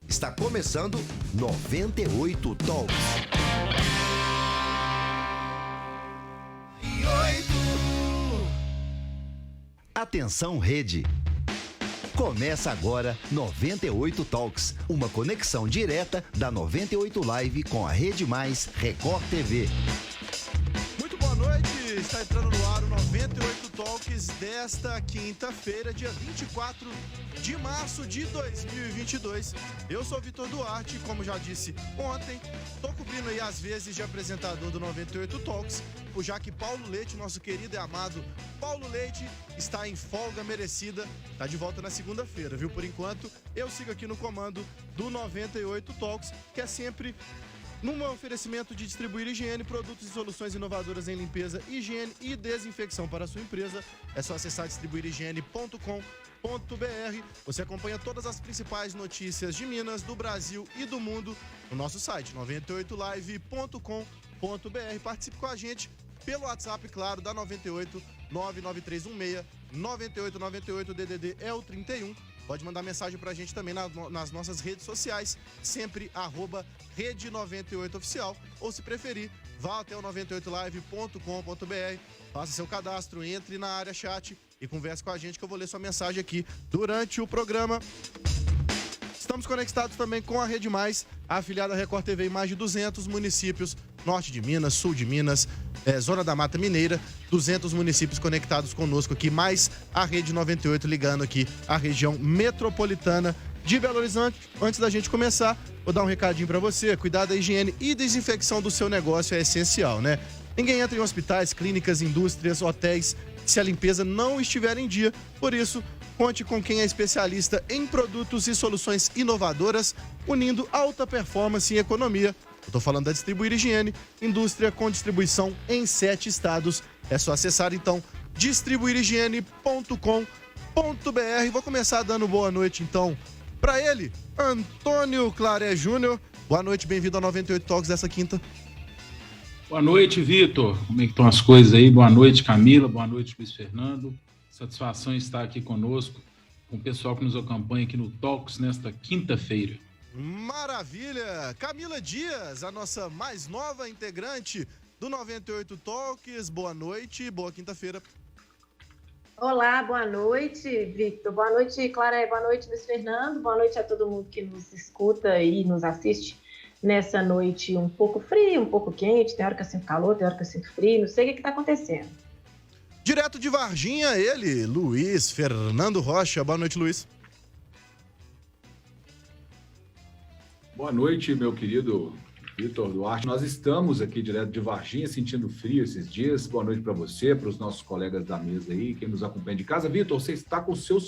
Está começando 98 Talks. Atenção, rede. Começa agora 98 Talks, uma conexão direta da 98 Live com a Rede Mais Record TV. Muito boa noite, está entrando no ar o 98 Talks desta quinta-feira, dia 24 de março de 2022. Eu sou o Vitor Duarte e, como já disse ontem, estou cobrindo aí as vezes de apresentador do 98 Talks, já que Paulo Leite, nosso querido e amado Paulo Leite, está em folga merecida, está de volta na segunda-feira, viu? Por enquanto, eu sigo aqui no comando do 98 Talks, que é sempre num oferecimento de distribuir higiene, produtos e soluções inovadoras em limpeza, higiene e desinfecção para a sua empresa. É só acessar distribuirhigiene.com.br. Você acompanha todas as principais notícias de Minas, do Brasil e do mundo no nosso site 98live.com.br. Participe com a gente pelo WhatsApp, claro, da 98 99316 9898, DDD é o 31. Pode mandar mensagem pra gente também nas nossas redes sociais, sempre @rede98oficial, ou se preferir, vá até o 98live.com.br, faça seu cadastro, entre na área chat e converse com a gente que eu vou ler sua mensagem aqui durante o programa. Estamos conectados também com a Rede Mais, a afiliada Record TV em mais de 200 municípios, norte de Minas, sul de Minas, Zona da Mata Mineira, 200 municípios conectados conosco aqui, mais a Rede 98 ligando aqui a região metropolitana de Belo Horizonte. Antes da gente começar, vou dar um recadinho pra você: cuidar da higiene e desinfecção do seu negócio é essencial, né? Ninguém entra em hospitais, clínicas, indústrias, hotéis se a limpeza não estiver em dia. Por isso, conte com quem é especialista em produtos e soluções inovadoras, unindo alta performance e economia. Eu tô falando da Distribuir Higiene, indústria com distribuição em 7 estados. É só acessar, então, distribuirhigiene.com.br. Vou começar dando boa noite, então, para ele, Antônio Claré Júnior. Boa noite, bem-vindo ao 98 Talks dessa quinta. Boa noite, Vitor. Como é que estão as coisas aí? Boa noite, Camila. Boa noite, Luiz Fernando. Satisfação em estar aqui conosco, com o pessoal que nos acompanha aqui no Talks nesta quinta-feira. Maravilha! Camila Dias, a nossa mais nova integrante do 98 Talks. Boa noite, boa quinta-feira. Olá, boa noite, Victor. Boa noite, Clara. Boa noite, Luiz Fernando. Boa noite a todo mundo que nos escuta e nos assiste nessa noite um pouco fria, um pouco quente. Tem hora que eu sinto calor, tem hora que eu sinto frio. Não sei o que está acontecendo. Direto de Varginha, ele, Luiz Fernando Rocha. Boa noite, Luiz. Boa noite, meu querido Vitor Duarte. Nós estamos aqui direto de Varginha, sentindo frio esses dias. Boa noite para você, para os nossos colegas da mesa aí, quem nos acompanha de casa. Vitor, você está com o seu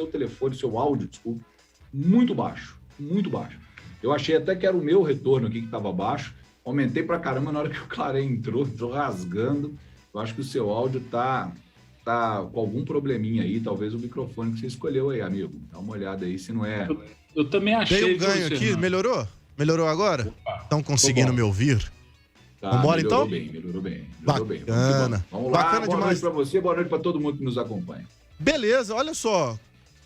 telefone, o seu áudio, desculpa, muito baixo, muito baixo. Eu achei até que era o meu retorno aqui que estava baixo. Aumentei pra caramba na hora que o Claré entrou rasgando. Eu acho que o seu áudio tá com algum probleminha aí, talvez o microfone que você escolheu aí, amigo. Dá uma olhada aí se não é... Eu também achei. Dei um ganho aqui, não. Melhorou? Melhorou agora? Estão conseguindo me ouvir? Tá, vambora então? Melhorou bem. Bacana. Vamos lá, Bacana boa demais. noite pra você, boa noite pra todo mundo que nos acompanha. Beleza, olha só.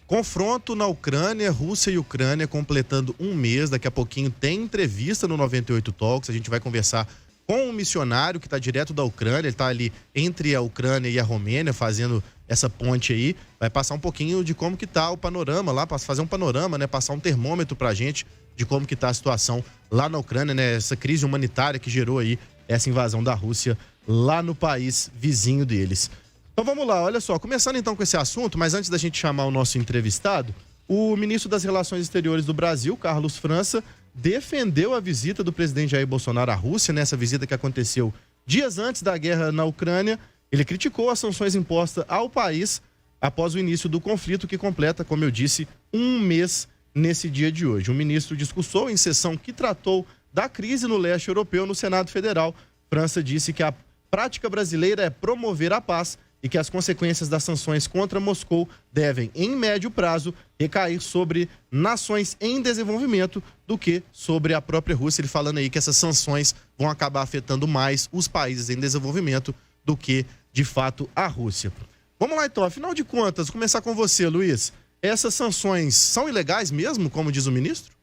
Confronto na Ucrânia, Rússia e Ucrânia completando um mês. Daqui a pouquinho tem entrevista no 98 Talks. A gente vai conversar com um missionário que está direto da Ucrânia. Ele está ali entre a Ucrânia e a Romênia, fazendo essa ponte aí. Vai passar um pouquinho de como que tá o panorama lá, fazer um panorama, né? Passar um termômetro pra gente de como que tá a situação lá na Ucrânia, né? Essa crise humanitária que gerou aí essa invasão da Rússia lá no país vizinho deles. Então vamos lá, olha só, começando então com esse assunto, mas antes da gente chamar o nosso entrevistado, o ministro das Relações Exteriores do Brasil, Carlos França, defendeu a visita do presidente Jair Bolsonaro à Rússia, nessa visita que aconteceu dias antes da guerra na Ucrânia. Ele criticou as sanções impostas ao país após o início do conflito, que completa, como eu disse, um mês nesse dia de hoje. O ministro discursou em sessão que tratou da crise no leste europeu no Senado Federal. França disse que a prática brasileira é promover a paz e que as consequências das sanções contra Moscou devem, em médio prazo, recair sobre nações em desenvolvimento do que sobre a própria Rússia. Ele falando aí que essas sanções vão acabar afetando mais os países em desenvolvimento do que, de fato, a Rússia. Vamos lá, então. Afinal de contas, começar com você, Luiz. Essas sanções são ilegais mesmo, como diz o ministro?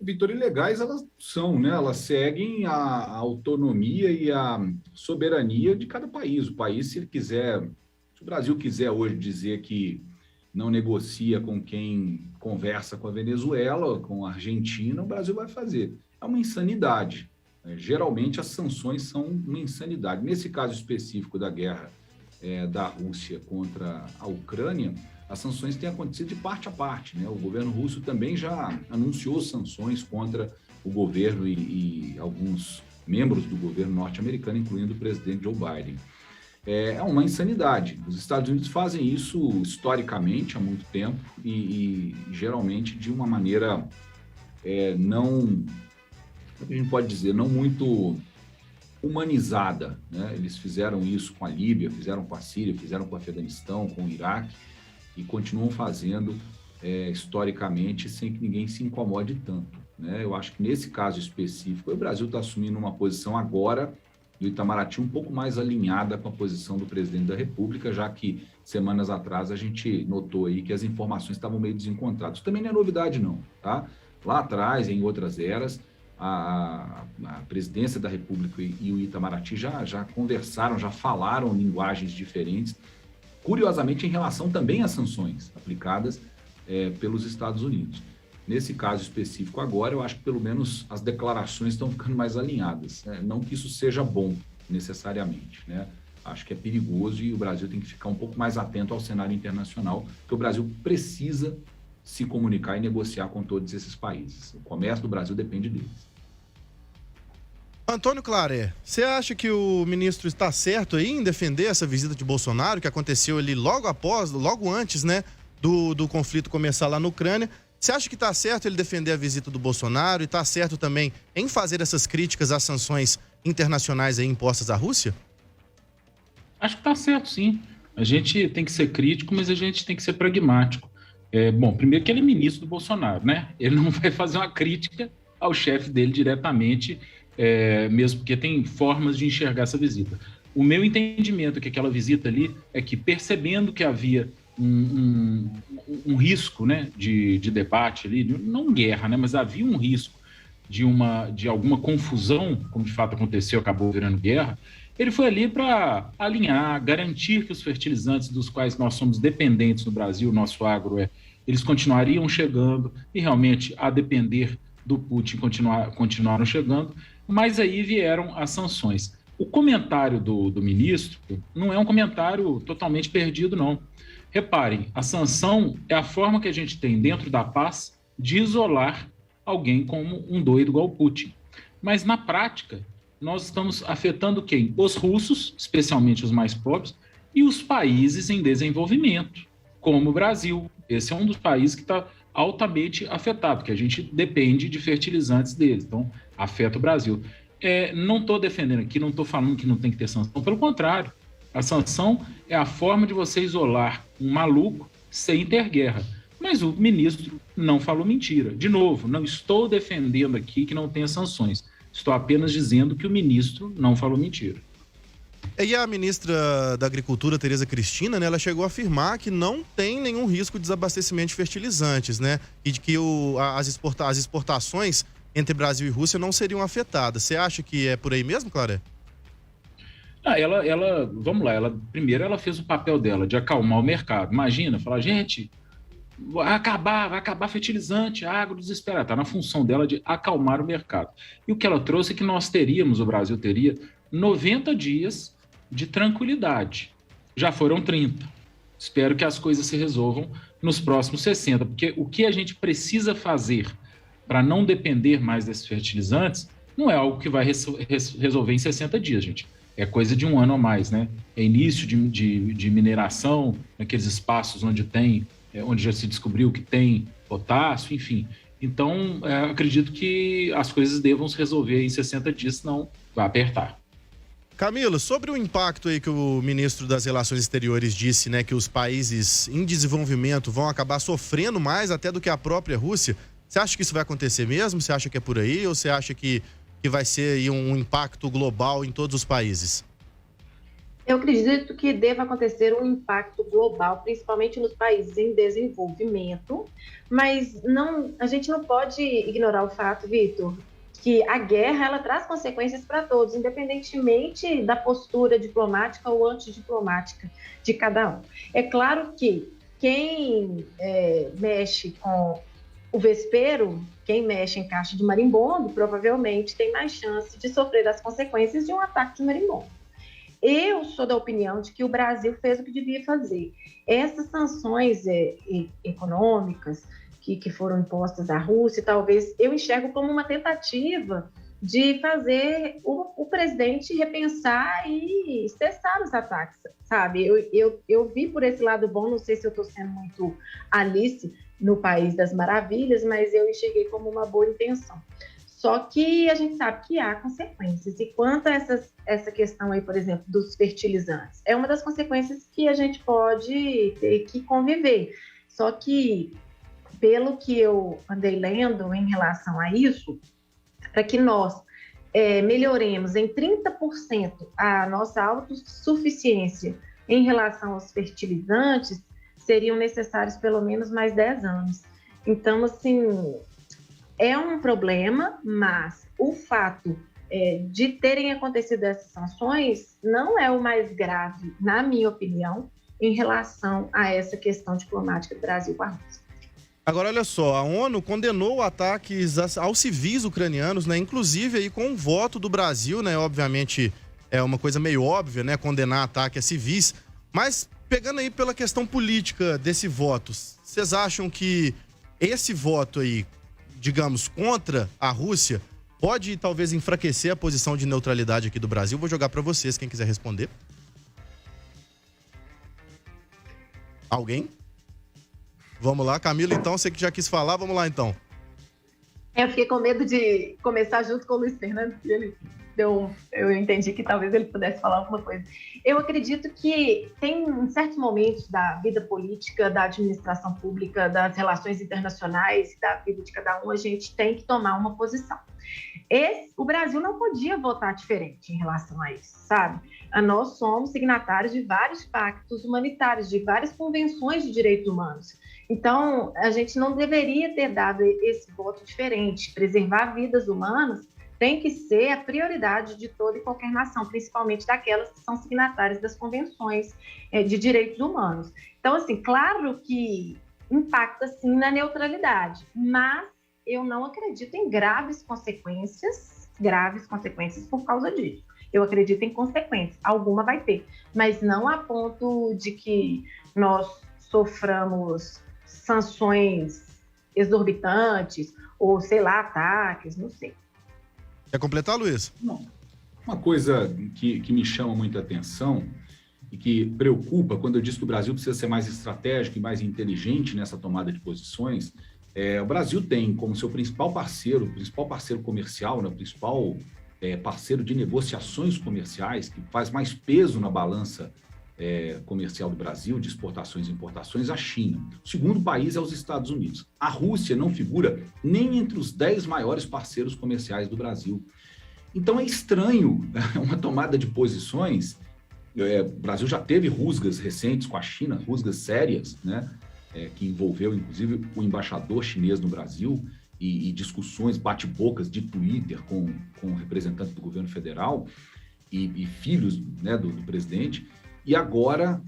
Vitor, ilegais elas são, né? Elas seguem a autonomia e a soberania de cada país. O país, se o Brasil quiser hoje dizer que não negocia com quem conversa com a Venezuela, com a Argentina, o Brasil vai fazer. É uma insanidade. Geralmente as sanções são uma insanidade. Nesse caso específico da guerra da Rússia contra a Ucrânia, as sanções têm acontecido de parte a parte, né? O governo russo também já anunciou sanções contra o governo e alguns membros do governo norte-americano, incluindo o presidente Joe Biden. É uma insanidade. Os Estados Unidos fazem isso historicamente há muito tempo e geralmente de uma maneira não, a gente pode dizer, não muito humanizada, né? Eles fizeram isso com a Líbia, fizeram com a Síria, fizeram com o Afeganistão, com o Iraque e continuam fazendo historicamente sem que ninguém se incomode tanto, né? Eu acho que nesse caso específico o Brasil está assumindo uma posição agora do Itamaraty um pouco mais alinhada com a posição do presidente da República, já que semanas atrás a gente notou aí que as informações estavam meio desencontradas. Isso também não é novidade não, tá? Lá atrás, em outras eras, a presidência da República e o Itamaraty já conversaram, já falaram linguagens diferentes, curiosamente em relação também às sanções aplicadas pelos Estados Unidos. Nesse caso específico agora, eu acho que pelo menos as declarações estão ficando mais alinhadas, né? Não que isso seja bom necessariamente, né? Acho que é perigoso e o Brasil tem que ficar um pouco mais atento ao cenário internacional, porque o Brasil precisa se comunicar e negociar com todos esses países. O comércio do Brasil depende deles. Antônio Claré, você acha que o ministro está certo aí em defender essa visita de Bolsonaro, que aconteceu ali logo antes, né, do conflito começar lá na Ucrânia? Você acha que está certo ele defender a visita do Bolsonaro e está certo também em fazer essas críticas às sanções internacionais aí impostas à Rússia? Acho que está certo, sim. A gente tem que ser crítico, mas a gente tem que ser pragmático. Bom, primeiro que ele é ministro do Bolsonaro, né? Ele não vai fazer uma crítica ao chefe dele diretamente, mesmo porque tem formas de enxergar essa visita. O meu entendimento é que aquela visita ali é que, percebendo que havia um risco, né, de debate ali, não guerra, né, mas havia um risco de alguma confusão, como de fato aconteceu, acabou virando guerra, ele foi ali para alinhar, garantir que os fertilizantes dos quais nós somos dependentes no Brasil, nosso agro, eles continuariam chegando e realmente, a depender do Putin, continuaram chegando, mas aí vieram as sanções. O comentário do ministro não é um comentário totalmente perdido, não. Reparem, a sanção é a forma que a gente tem dentro da paz de isolar alguém como um doido igual o Putin. Mas na prática, nós estamos afetando quem? Os russos, especialmente os mais pobres, e os países em desenvolvimento, como o Brasil. Esse é um dos países que está altamente afetado, porque a gente depende de fertilizantes deles, então afeta o Brasil. Não estou defendendo aqui, não estou falando que não tem que ter sanção, pelo contrário. A sanção é a forma de você isolar um maluco sem ter guerra. Mas o ministro não falou mentira. De novo, não estou defendendo aqui que não tenha sanções. Estou apenas dizendo que o ministro não falou mentira. E a ministra da Agricultura, Tereza Cristina, né, ela chegou a afirmar que não tem nenhum risco de desabastecimento de fertilizantes, né? E de que as exportações entre Brasil e Rússia não seriam afetadas. Você acha que é por aí mesmo, Claré? Vamos lá, primeiro ela fez o papel dela de acalmar o mercado. Imagina, falar, gente, vai acabar fertilizante, agro, desesperado. Está na função dela de acalmar o mercado. E o que ela trouxe é que o Brasil teria 90 dias de tranquilidade. Já foram 30. Espero que as coisas se resolvam nos próximos 60, porque o que a gente precisa fazer para não depender mais desses fertilizantes não é algo que vai resolver em 60 dias, gente. É coisa de um ano ou mais, né? É início de mineração, naqueles espaços onde já se descobriu que tem potássio, enfim. Então, acredito que as coisas devam se resolver em 60 dias, senão vai apertar. Camila, sobre o impacto aí que o ministro das Relações Exteriores disse, né, que os países em desenvolvimento vão acabar sofrendo mais até do que a própria Rússia, você acha que isso vai acontecer mesmo? Você acha que é por aí? Ou você acha que vai ser aí um impacto global em todos os países? Eu acredito que deva acontecer um impacto global, principalmente nos países em desenvolvimento, mas a gente não pode ignorar o fato, Vitor, que a guerra ela traz consequências para todos, independentemente da postura diplomática ou antidiplomática de cada um. É claro que quem mexe com o vespeiro, quem mexe em caixa de marimbondo, provavelmente tem mais chance de sofrer as consequências de um ataque de marimbondo. Eu sou da opinião de que o Brasil fez o que devia fazer. Essas sanções econômicas que foram impostas à Rússia, talvez eu enxergo como uma tentativa de fazer o presidente repensar e cessar os ataques, sabe? Eu vi por esse lado bom, não sei se eu estou sendo muito Alice no País das Maravilhas, mas eu enxerguei como uma boa intenção. Só que a gente sabe que há consequências. E quanto a essa questão aí, por exemplo, dos fertilizantes, é uma das consequências que a gente pode ter que conviver. Só que, pelo que eu andei lendo em relação a isso, para que nós melhoremos em 30% a nossa autossuficiência em relação aos fertilizantes, seriam necessários pelo menos mais 10 anos. Então, assim, é um problema, mas o fato de terem acontecido essas sanções não é o mais grave, na minha opinião, em relação a essa questão diplomática do Brasil com a Rússia. Agora, olha só, a ONU condenou ataques aos civis ucranianos, né? Inclusive aí com o voto do Brasil, né? Obviamente é uma coisa meio óbvia, né? Condenar ataque a civis, mas pegando aí pela questão política desse voto, vocês acham que esse voto aí, digamos, contra a Rússia, pode talvez enfraquecer a posição de neutralidade aqui do Brasil? Vou jogar para vocês, quem quiser responder. Alguém? Vamos lá, Camila, então, você que já quis falar, vamos lá então. Eu fiquei com medo de começar junto com o Luiz Fernando, porque eu entendi que talvez ele pudesse falar alguma coisa. Eu acredito que tem em certos momentos da vida política, da administração pública, das relações internacionais, da vida de cada um, a gente tem que tomar uma posição. O Brasil não podia votar diferente em relação a isso, sabe? Nós somos signatários de vários pactos humanitários, de várias convenções de direitos humanos. Então, a gente não deveria ter dado esse voto diferente. Preservar vidas humanas tem que ser a prioridade de toda e qualquer nação, principalmente daquelas que são signatárias das convenções de direitos humanos. Então, assim, claro que impacta, sim, na neutralidade, mas eu não acredito em graves consequências por causa disso. Eu acredito em consequências, alguma vai ter, mas não a ponto de que nós soframos sanções exorbitantes ou, sei lá, ataques, não sei. Quer completar, Luiz? Não. Uma coisa que me chama muita atenção e que preocupa, quando eu disse que o Brasil precisa ser mais estratégico e mais inteligente nessa tomada de posições, o Brasil tem como seu principal parceiro comercial, né, o principal parceiro de negociações comerciais, que faz mais peso na balança comercial do Brasil, de exportações e importações, a China. O segundo país é os Estados Unidos. A Rússia não figura nem entre os 10 maiores parceiros comerciais do Brasil. Então é estranho uma tomada de posições. O Brasil já teve rusgas recentes com a China, rusgas sérias, né? Que envolveu, inclusive, o embaixador chinês no Brasil e discussões, bate-bocas de Twitter com representantes do governo federal e filhos, né, do presidente. E agora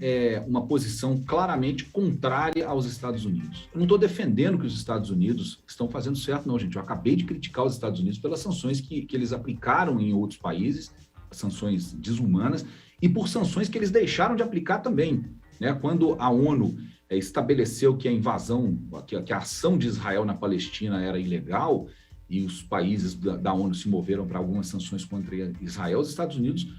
uma posição claramente contrária aos Estados Unidos. Eu não estou defendendo que os Estados Unidos estão fazendo certo, não, gente. Eu acabei de criticar os Estados Unidos pelas sanções que eles aplicaram em outros países, sanções desumanas, e por sanções que eles deixaram de aplicar também, né? Quando a ONU estabeleceu que a invasão, que a ação de Israel na Palestina era ilegal, e os países da ONU se moveram para algumas sanções contra Israel, os Estados Unidos,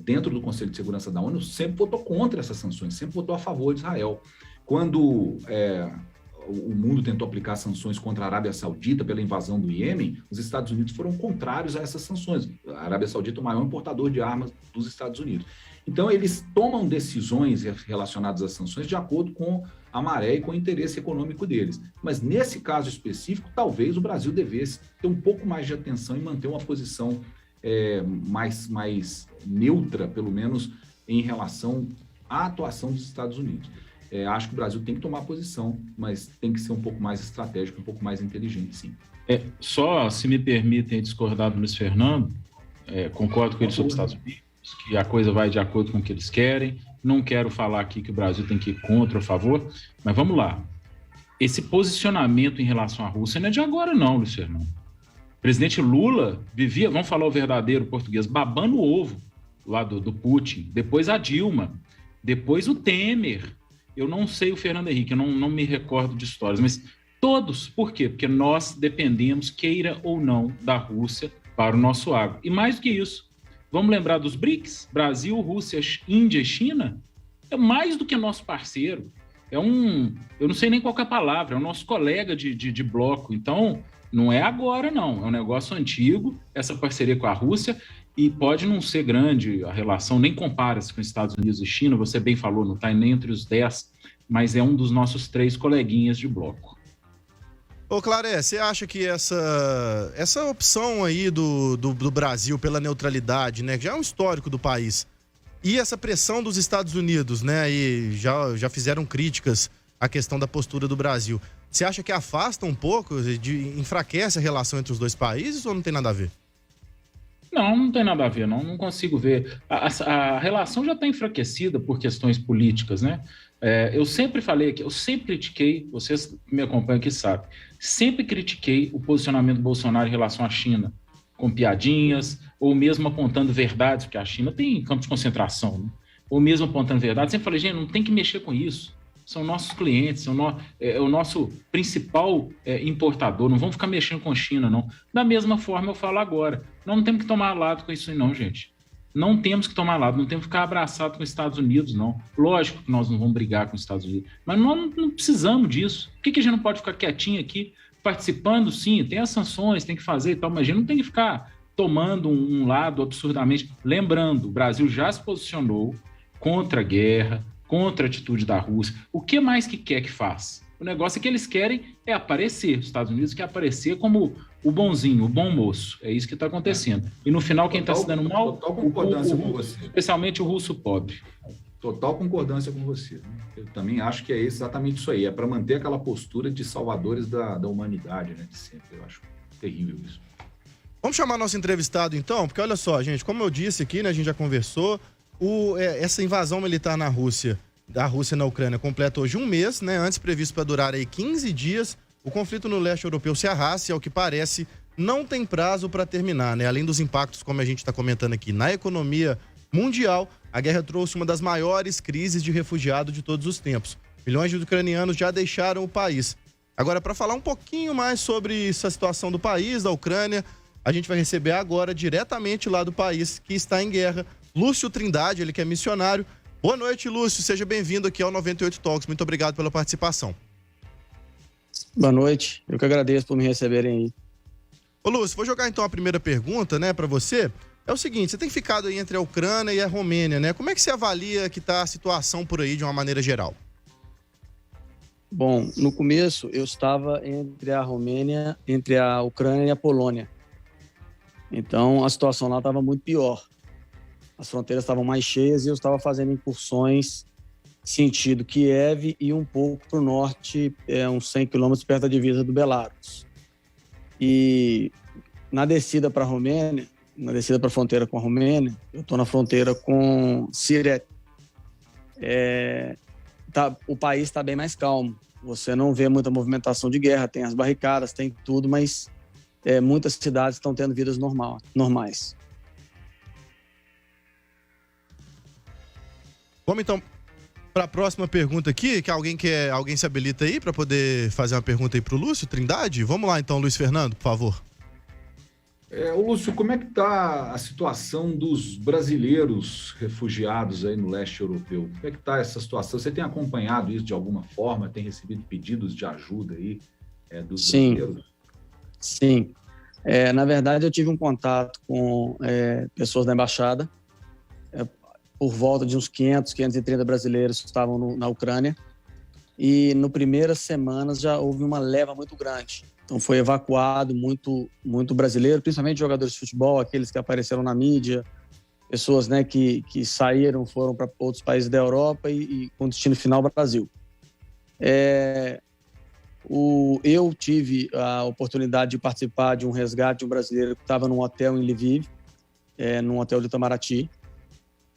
dentro do Conselho de Segurança da ONU, sempre votou contra essas sanções, sempre votou a favor de Israel. Quando o mundo tentou aplicar sanções contra a Arábia Saudita pela invasão do Iêmen, os Estados Unidos foram contrários a essas sanções. A Arábia Saudita é o maior importador de armas dos Estados Unidos. Então, eles tomam decisões relacionadas às sanções de acordo com a maré e com o interesse econômico deles. Mas, nesse caso específico, talvez o Brasil devesse ter um pouco mais de atenção e manter uma posição mais neutra, pelo menos em relação à atuação dos Estados Unidos. Acho que o Brasil tem que tomar posição, mas tem que ser um pouco mais estratégico, um pouco mais inteligente, sim. Só, se me permitem discordar do Luiz Fernando, concordo com ele sobre os Estados Unidos, que a coisa vai de acordo com o que eles querem. Não quero falar aqui que o Brasil tem que ir contra ou a favor, mas vamos lá. Esse posicionamento em relação à Rússia não é de agora não, Luiz Fernando. O presidente Lula vivia, vamos falar o verdadeiro português, babando o ovo lá do Putin, depois a Dilma, depois o Temer. Eu não sei o Fernando Henrique, eu não me recordo de histórias, mas todos. Por quê? Porque nós dependemos, queira ou não, da Rússia para o nosso agro. E mais do que isso, vamos lembrar dos BRICS, Brasil, Rússia, Índia e China, é mais do que nosso parceiro. Eu não sei nem qual que é a palavra, é o nosso colega de bloco. Então, não é agora, não. É um negócio antigo, essa parceria com a Rússia, e pode não ser grande a relação, nem compara-se com os Estados Unidos e China, você bem falou, não está nem entre os 10, mas é um dos nossos 3 coleguinhas de bloco. Ô, Claré, você acha que essa opção aí do Brasil pela neutralidade, né, que já é um histórico do país, e essa pressão dos Estados Unidos, né, e já fizeram críticas à questão da postura do Brasil, você acha que afasta um pouco, enfraquece a relação entre os dois países ou não tem nada a ver? Não tem nada a ver, não consigo ver. A relação já está enfraquecida por questões políticas, né? Eu sempre falei aqui, eu sempre critiquei, vocês que me acompanham aqui sabem, sempre critiquei o posicionamento do Bolsonaro em relação à China, com piadinhas, ou mesmo apontando verdades, porque a China tem campos de concentração, né? Ou mesmo apontando verdades. Sempre falei, gente, não tem que mexer com isso. São nossos clientes, é o nosso principal importador, não vamos ficar mexendo com a China, não. Da mesma forma eu falo agora, nós não temos que tomar lado com isso aí não, gente. Não temos que tomar lado, não temos que ficar abraçado com os Estados Unidos, não. Lógico que nós não vamos brigar com os Estados Unidos, mas nós não precisamos disso. Por que a gente não pode ficar quietinho aqui, participando, sim, tem as sanções, tem que fazer e tal, mas a gente não tem que ficar tomando um lado absurdamente. Lembrando, o Brasil já se posicionou contra a guerra, contra a atitude da Rússia. O que mais que quer que faz? O negócio é que eles querem aparecer. Os Estados Unidos querem aparecer como o bonzinho, o bom moço. É isso que está acontecendo. E no final, quem está se dando mal, total concordância com você. Especialmente o russo pobre. Total concordância com você. Eu também acho que é exatamente isso aí. É para manter aquela postura de salvadores da humanidade, né? De sempre. Eu acho terrível isso. Vamos chamar nosso entrevistado, então? Porque olha só, gente, como eu disse aqui, né? A gente já conversou. Essa invasão militar da Rússia na Ucrânia completa hoje um mês, né? Antes previsto para durar aí 15 dias. O conflito no leste europeu se arrasta e, ao que parece, não tem prazo para terminar, né? Além dos impactos, como a gente está comentando aqui, na economia mundial, a guerra trouxe uma das maiores crises de refugiado de todos os tempos. Milhões de ucranianos já deixaram o país. Agora, para falar um pouquinho mais sobre essa situação do país, da Ucrânia, a gente vai receber agora, diretamente lá do país que está em guerra, Lúcio Trindade, ele que é missionário. Boa noite, Lúcio. Seja bem-vindo aqui ao 98 Talks. Muito obrigado pela participação. Boa noite. Eu que agradeço por me receberem aí. Ô, Lúcio, vou jogar então a primeira pergunta, né, para você. É o seguinte, você tem ficado aí entre a Ucrânia e a Romênia, né? Como é que você avalia que está a situação por aí de uma maneira geral? Bom, no começo eu estava entre a Romênia, entre a Ucrânia e a Polônia. Então a situação lá estava muito pior. As fronteiras estavam mais cheias e eu estava fazendo incursões sentido Kiev e um pouco para o norte, uns 100 quilômetros perto da divisa do Belarus. E na descida para a Romênia, na descida para a fronteira com a Romênia, eu estou na fronteira com Siret. O país está bem mais calmo. Você não vê muita movimentação de guerra, tem as barricadas, tem tudo, mas muitas cidades estão tendo vidas normais. Vamos então para a próxima pergunta aqui, que alguém se habilita aí para poder fazer uma pergunta aí para o Lúcio Trindade? Vamos lá então, Luiz Fernando, por favor. Lúcio, como é que está a situação dos brasileiros refugiados aí no leste europeu? Como é que está essa situação? Você tem acompanhado isso de alguma forma? Tem recebido pedidos de ajuda aí dos brasileiros? Sim. Na verdade, eu tive um contato com pessoas da embaixada, por volta de uns 500, 530 brasileiros que estavam na Ucrânia, e nas primeiras semanas já houve uma leva muito grande. Então foi evacuado muito brasileiro, principalmente jogadores de futebol, aqueles que apareceram na mídia, pessoas, né, que saíram, foram para outros países da Europa e com destino final Brasil. Eu tive a oportunidade de participar de um resgate de um brasileiro que estava num hotel em Lviv, num hotel de Itamaraty.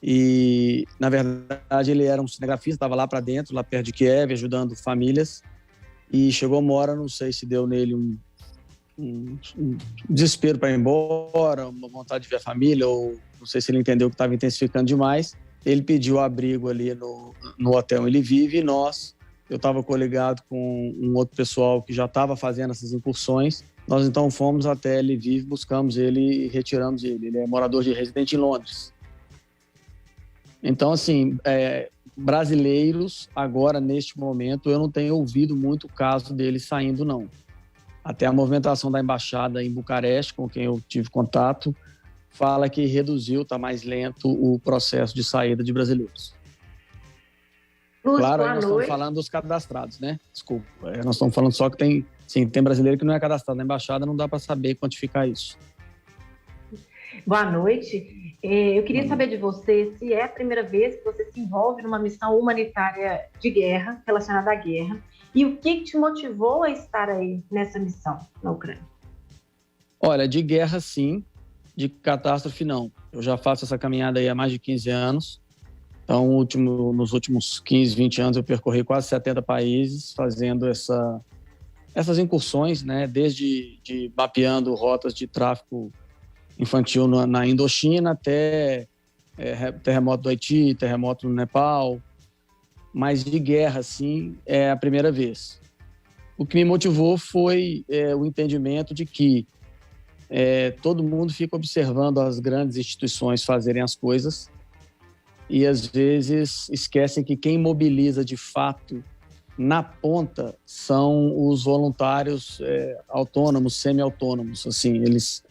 E, na verdade, ele era um cinegrafista, estava lá para dentro, lá perto de Kiev, ajudando famílias. E chegou uma hora, não sei se deu nele um desespero para ir embora, uma vontade de ver a família, ou não sei se ele entendeu que estava intensificando demais. Ele pediu abrigo ali no hotel em Lviv e eu estava coligado com um outro pessoal que já estava fazendo essas incursões. Nós então fomos até Lviv, buscamos ele e retiramos ele. Ele é morador de residente em Londres. Então, assim, brasileiros, agora, neste momento, eu não tenho ouvido muito o caso dele saindo, não. Até a movimentação da embaixada em Bucareste, com quem eu tive contato, fala que reduziu, está mais lento o processo de saída de brasileiros. Lúcio, claro, aí nós estamos falando dos cadastrados, né? Desculpa, nós estamos falando só que tem brasileiro que não é cadastrado na embaixada, não dá para saber quantificar isso. Boa noite. Eu queria saber de você se é a primeira vez que você se envolve numa missão humanitária de guerra, relacionada à guerra, e o que te motivou a estar aí nessa missão na Ucrânia? Olha, de guerra sim, de catástrofe não. Eu já faço essa caminhada aí há mais de 15 anos. Então, nos últimos 15, 20 anos, eu percorri quase 70 países fazendo essas incursões, né? Desde mapeando rotas de tráfico infantil na Indochina até terremoto do Haiti, terremoto no Nepal. Mas de guerra, sim, é a primeira vez. O que me motivou foi o entendimento de que todo mundo fica observando as grandes instituições fazerem as coisas e, às vezes, esquecem que quem mobiliza, de fato, na ponta, são os voluntários autônomos, semi-autônomos. Assim, eles,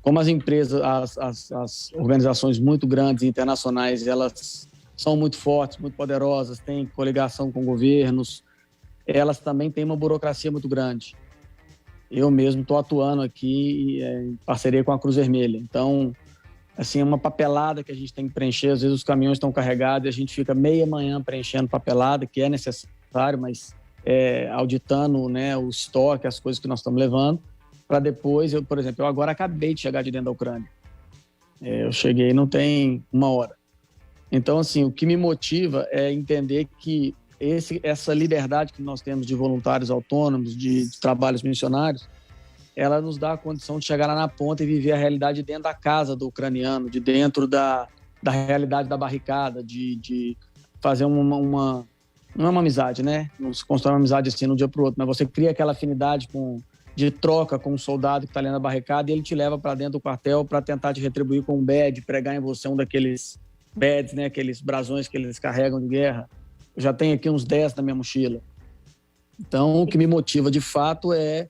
como as empresas, as organizações muito grandes internacionais, elas são muito fortes, muito poderosas, têm coligação com governos, elas também têm uma burocracia muito grande. Eu mesmo estou atuando aqui em parceria com a Cruz Vermelha. Então, assim, é uma papelada que a gente tem que preencher. Às vezes os caminhões estão carregados e a gente fica meia manhã preenchendo papelada, que é necessário, mas auditando, né, o estoque, as coisas que nós estamos levando, para depois, por exemplo, eu agora acabei de chegar de dentro da Ucrânia. Eu cheguei não tem uma hora. Então, assim, o que me motiva é entender que essa liberdade que nós temos de voluntários autônomos, de trabalhos missionários, ela nos dá a condição de chegar lá na ponta e viver a realidade dentro da casa do ucraniano, de dentro da realidade da barricada, de fazer não é uma amizade, né? Não se constrói uma amizade assim de um dia para o outro, mas você cria aquela afinidade de troca com um soldado que está ali na barricada e ele te leva para dentro do quartel para tentar te retribuir com um badge, pregar em você um daqueles badges, né? Aqueles brasões que eles carregam de guerra. Eu já tenho aqui uns 10 na minha mochila. Então, o que me motiva de fato é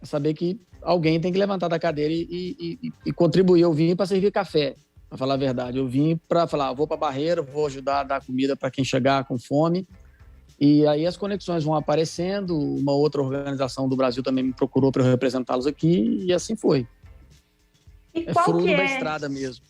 saber que alguém tem que levantar da cadeira e contribuir. Eu vim para servir café, para falar a verdade. Eu vim para falar, vou para a barreira, vou ajudar a dar comida para quem chegar com fome. E aí as conexões vão aparecendo. Uma outra organização do Brasil também me procurou para eu representá-los aqui e assim foi. É fruto da estrada mesmo.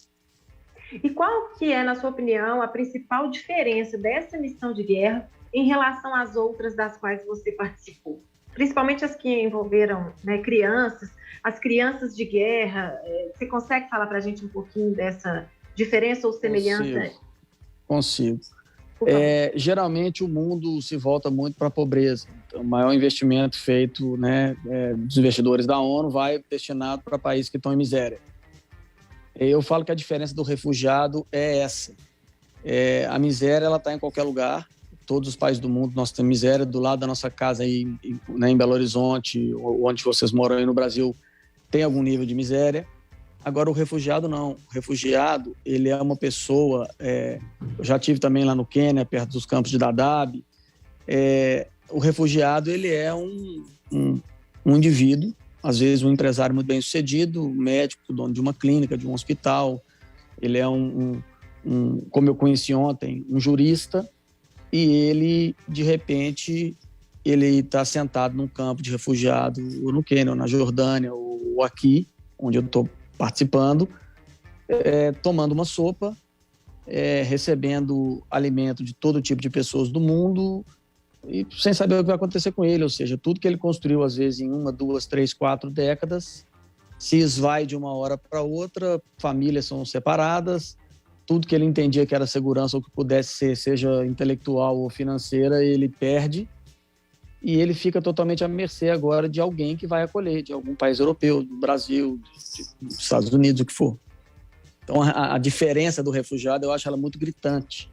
E qual que é, na sua opinião, a principal diferença dessa missão de guerra em relação às outras das quais você participou? Principalmente as que envolveram, né, crianças, as crianças de guerra. Você consegue falar para a gente um pouquinho dessa diferença ou semelhança? Consigo. Geralmente o mundo se volta muito para a pobreza. Então, o maior investimento feito, né, dos investidores da ONU vai destinado para países que estão em miséria. Eu falo que a diferença do refugiado é essa. A miséria ela está em qualquer lugar. Todos os países do mundo nós temos miséria. Do lado da nossa casa aí, né, em Belo Horizonte, ou onde vocês moram aí no Brasil, tem algum nível de miséria. Agora o refugiado não. O refugiado, ele é uma pessoa... eu já tive também lá no Quênia, perto dos campos de Dadaab. O refugiado, ele é um indivíduo, às vezes um empresário muito bem sucedido, médico, dono de uma clínica, de um hospital. Ele é como eu conheci ontem, um jurista, e ele, de repente, ele está sentado num campo de refugiado, ou no Quênia, ou na Jordânia, ou aqui, onde eu estou participando, tomando uma sopa, recebendo alimento de todo tipo de pessoas do mundo e sem saber o que vai acontecer com ele. Ou seja, tudo que ele construiu, às vezes, em 1, 2, 3, 4 décadas, se esvai de uma hora para outra, famílias são separadas, tudo que ele entendia que era segurança ou que pudesse ser, seja intelectual ou financeira, ele perde e ele fica totalmente à mercê agora de alguém que vai acolher, de algum país europeu, do Brasil, dos Estados Unidos, o que for. Então, a diferença do refugiado, eu acho ela muito gritante,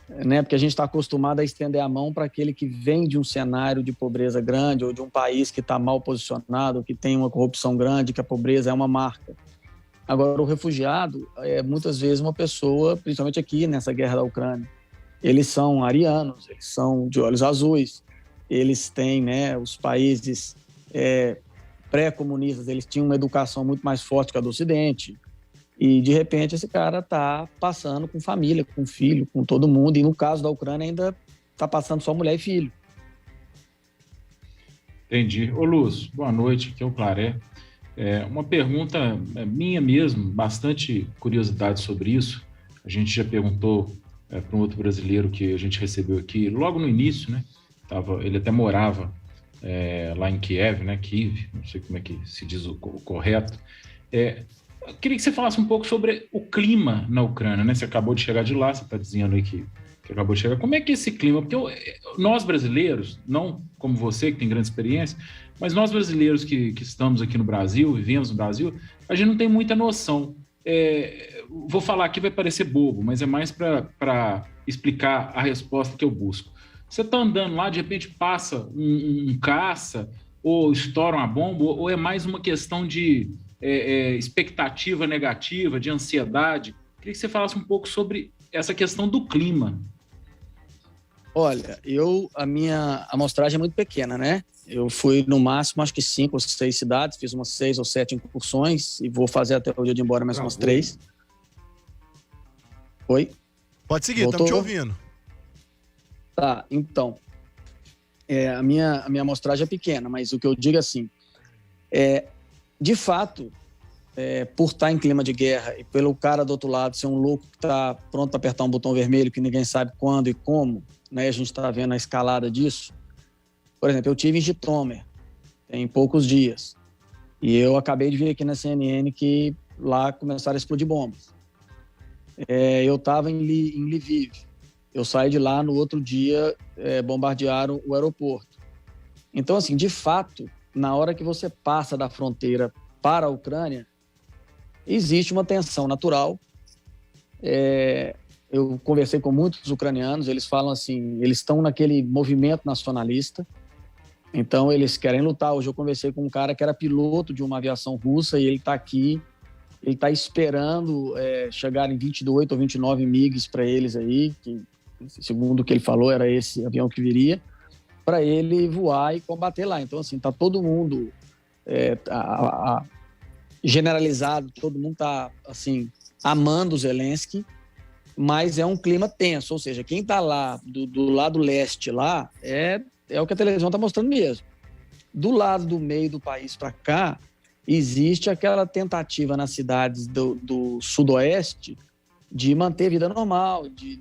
né? Porque a gente está acostumado a estender a mão para aquele que vem de um cenário de pobreza grande ou de um país que está mal posicionado, que tem uma corrupção grande, que a pobreza é uma marca. Agora, o refugiado é muitas vezes uma pessoa, principalmente aqui nessa guerra da Ucrânia, eles são arianos, eles são de olhos azuis, eles têm, né, os países pré-comunistas, eles tinham uma educação muito mais forte que a do Ocidente, e de repente esse cara está passando com família, com filho, com todo mundo, e no caso da Ucrânia ainda está passando só mulher e filho. Entendi. Ô Lúcio, boa noite, aqui é o Claré. Uma pergunta minha mesmo, bastante curiosidade sobre isso. A gente já perguntou para um outro brasileiro que a gente recebeu aqui logo no início, né? Ele até morava lá em Kiev, né? Kiev, não sei como é que se diz o correto. Eu queria que você falasse um pouco sobre o clima na Ucrânia, né? Você acabou de chegar de lá, você está dizendo aí que acabou de chegar. Como é que é esse clima? Porque nós brasileiros, não como você, que tem grande experiência, mas nós brasileiros que estamos aqui no Brasil, vivemos no Brasil, a gente não tem muita noção. Vou falar aqui, vai parecer bobo, mas é mais para explicar a resposta que eu busco. Você está andando lá, de repente passa um caça, ou estoura uma bomba, ou é mais uma questão de expectativa negativa, de ansiedade? Queria que você falasse um pouco sobre essa questão do clima. Olha, a minha amostragem é muito pequena, né? Eu fui no máximo, acho que 5 ou 6 cidades, fiz umas 6 ou 7 incursões e vou fazer até o dia de ir embora mais umas 3. Oi? Pode seguir, estamos te ouvindo. Tá, então, a minha amostragem é pequena, mas o que eu digo assim, de fato, por estar em clima de guerra e pelo cara do outro lado ser um louco que está pronto para apertar um botão vermelho que ninguém sabe quando e como, né? A gente está vendo a escalada disso. Por exemplo, eu tive em Jitomer tem poucos dias e eu acabei de ver aqui na CNN que lá começaram a explodir bombas. Eu estava em Lviv, eu saí de lá no outro dia, bombardearam o aeroporto. Então, assim, de fato, na hora que você passa da fronteira para a Ucrânia, existe uma tensão natural. Eu conversei com muitos ucranianos, eles falam assim, eles estão naquele movimento nacionalista, então eles querem lutar. Hoje eu conversei com um cara que era piloto de uma aviação russa e ele está aqui, ele está esperando chegarem 28 ou 29 MiGs para eles aí, que segundo o que ele falou era esse avião que viria, para ele voar e combater lá. Então, assim, está todo mundo generalizado, todo mundo está, assim, amando o Zelensky, mas é um clima tenso, ou seja, quem está lá, do lado leste lá, é o que a televisão está mostrando mesmo. Do lado do meio do país para cá, existe aquela tentativa nas cidades do sudoeste de manter a vida normal, de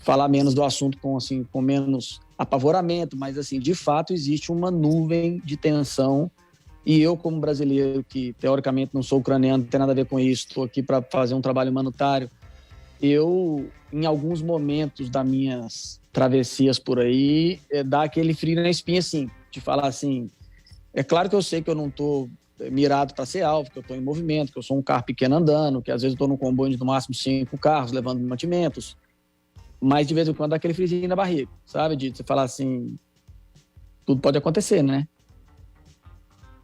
falar menos do assunto com menos apavoramento, mas, assim, de fato, existe uma nuvem de tensão. E eu, como brasileiro, que teoricamente não sou ucraniano, não tem nada a ver com isso, estou aqui para fazer um trabalho humanitário, eu, em alguns momentos das minhas travessias por aí, dá aquele frio na espinha, assim, de falar assim, é claro que eu sei que eu não estou mirado para ser alvo, que eu estou em movimento, que eu sou um carro pequeno andando, que às vezes eu estou num comboio de no máximo 5 carros, levando mantimentos, mas de vez em quando dá aquele friozinho na barriga, sabe? De você falar assim, tudo pode acontecer, né?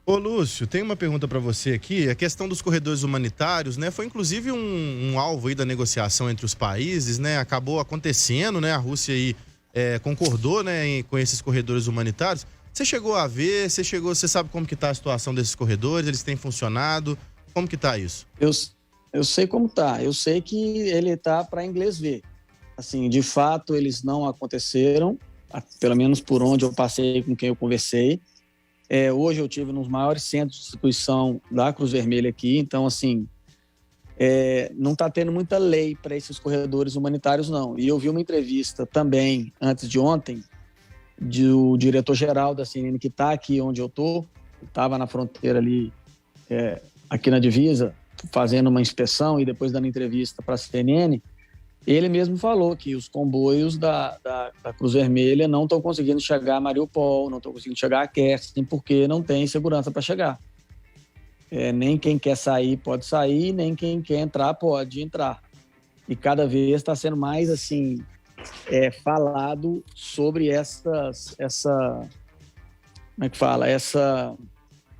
Ô Lúcio, tem uma pergunta para você aqui. A questão dos corredores humanitários, né? Foi inclusive um alvo aí da negociação entre os países, né? Acabou acontecendo, né? A Rússia aí concordou, né, com esses corredores humanitários. Você chegou a ver? Você sabe como que tá a situação desses corredores? Eles têm funcionado? Como que tá isso? Eu sei como tá. Eu sei que ele tá para inglês ver. Assim, de fato, eles não aconteceram, pelo menos por onde eu passei, com quem eu conversei. Hoje eu tive nos maiores centros de distribuição da Cruz Vermelha aqui, então, assim, não está tendo muita lei para esses corredores humanitários, não. E eu vi uma entrevista também, antes de ontem, do diretor-geral da CNN, que está aqui onde eu estou, estava na fronteira ali, aqui na divisa, fazendo uma inspeção e depois dando entrevista para a CNN. Ele mesmo falou que os comboios da Cruz Vermelha não estão conseguindo chegar a Mariupol, não estão conseguindo chegar a Kerch, porque não tem segurança para chegar. Nem quem quer sair pode sair, nem quem quer entrar pode entrar. E cada vez está sendo mais assim, falado sobre essa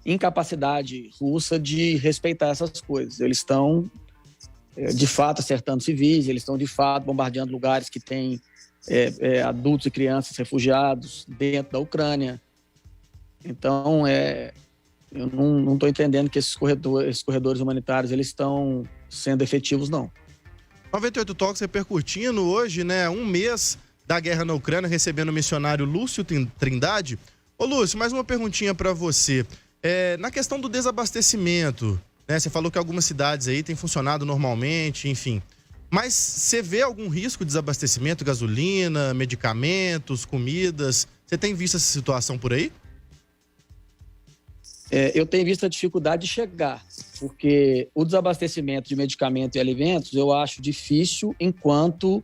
incapacidade russa de respeitar essas coisas. Eles estão, de fato, acertando civis, eles estão, de fato, bombardeando lugares que têm adultos e crianças refugiados dentro da Ucrânia. Então, eu não estou entendendo que esses corredores humanitários eles estão sendo efetivos, não. 98 Talks repercutindo hoje, né, um mês da guerra na Ucrânia, recebendo o missionário Lúcio Trindade. Ô Lúcio, mais uma perguntinha para você. Na questão do desabastecimento, né, você falou que algumas cidades aí têm funcionado normalmente, enfim. Mas você vê algum risco de desabastecimento, gasolina, medicamentos, comidas? Você tem visto essa situação por aí? Eu tenho visto a dificuldade de chegar, porque o desabastecimento de medicamentos e alimentos eu acho difícil enquanto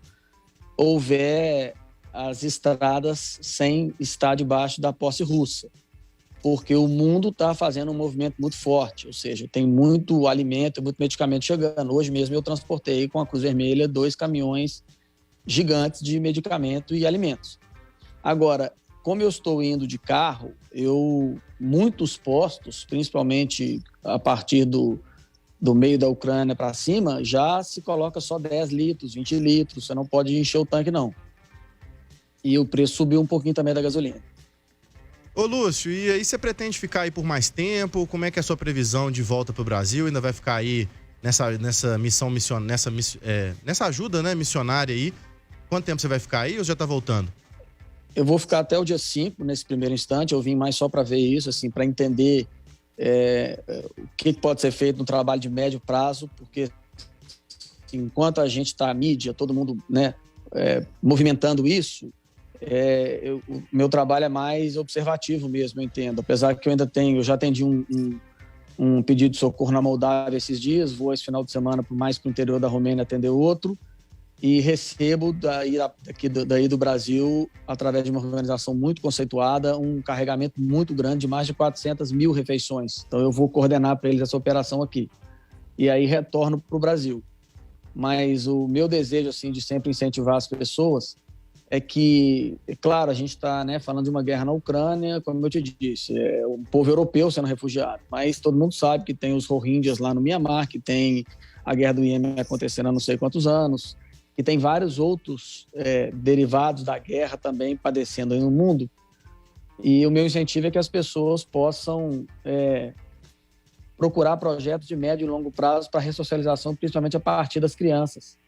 houver as estradas sem estar debaixo da posse russa, porque o mundo está fazendo um movimento muito forte, ou seja, tem muito alimento, muito medicamento chegando. Hoje mesmo eu transportei com a Cruz Vermelha 2 caminhões gigantes de medicamento e alimentos. Agora, como eu estou indo de carro, muitos postos, principalmente a partir do meio da Ucrânia para cima, já se coloca só 10 litros, 20 litros, você não pode encher o tanque, não. E o preço subiu um pouquinho também da gasolina. Ô Lúcio, e aí você pretende ficar aí por mais tempo? Como é que é a sua previsão de volta para o Brasil? Ainda vai ficar aí nessa missão, nessa ajuda, né, missionária aí? Quanto tempo você vai ficar aí ou já está voltando? Eu vou ficar até o dia 5, nesse primeiro instante. Eu vim mais só para ver isso, assim, para entender o que pode ser feito no trabalho de médio prazo, porque enquanto a gente está, a mídia, todo mundo, né, movimentando isso, o meu trabalho é mais observativo mesmo, eu entendo. Apesar que eu já atendi um pedido de socorro na Moldávia esses dias, vou esse final de semana mais para o interior da Romênia atender outro, e recebo daí do Brasil, através de uma organização muito conceituada, um carregamento muito grande de mais de 400 mil refeições. Então eu vou coordenar para eles essa operação aqui. E aí retorno para o Brasil. Mas o meu desejo, assim, de sempre incentivar as pessoas é que, claro, a gente está, né, falando de uma guerra na Ucrânia, como eu te disse, o povo europeu sendo refugiado, mas todo mundo sabe que tem os Rohingyas lá no Mianmar, que tem a guerra do Iêmen acontecendo há não sei quantos anos, que tem vários outros derivados da guerra também padecendo aí no mundo. E o meu incentivo é que as pessoas possam procurar projetos de médio e longo prazo para ressocialização, principalmente a partir das crianças.